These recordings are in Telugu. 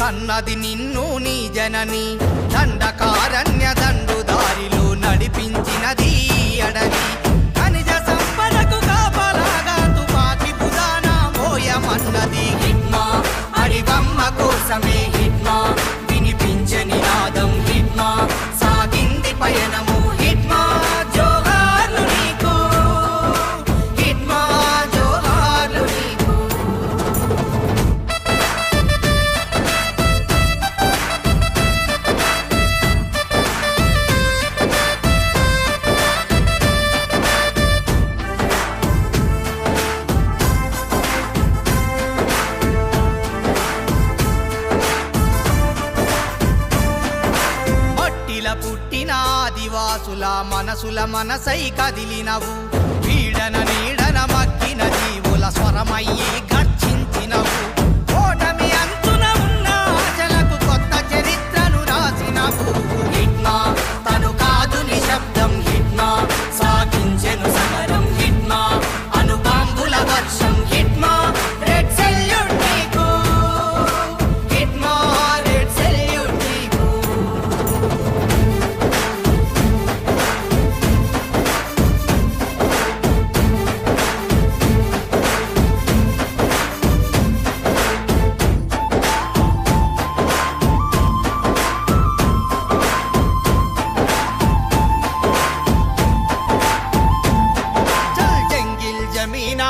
కన్నది నిన్ను నీ జనని దండకారణ్య దండు దారిలో నడిపించినది అడవి ఖనిజ సంపదకు కాపలాగా తుపాకి బుధాన మోయమన్నది హిట్మా అడివమ్మ కోసమే హిట్మా వినిపించే నినాదం హిట్మా సాగింది పయనము హిట్మా జోహార్లు నీకు హిట్మా జోహార్లు నీకు పుట్టిన ఆదివాసుల మనసుల మనసై కదిలినవు పీడన నీడన మక్కిన జీవుల స్వరమయ్యి గర్జించినవు ఓటమి అంచున ఉన్న ఆశలకు కొత్త చరిత్రను రాసినవు హిట్మా తను కాదు నిశ్శబ్దం హిట్మా సాగించెను సమరం హిట్మా అణుబాంబుల వర్షం హిట్మా రెడ్ సెల్యూట్ నీకు హిట్మా రెడ్ సెల్యూట్ నీకు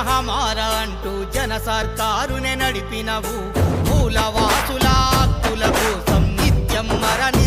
హమారా అంటూ జన సర్కారునే నడిపినవు మూలవాసుల హక్కుల కోసం నిత్యం మరణి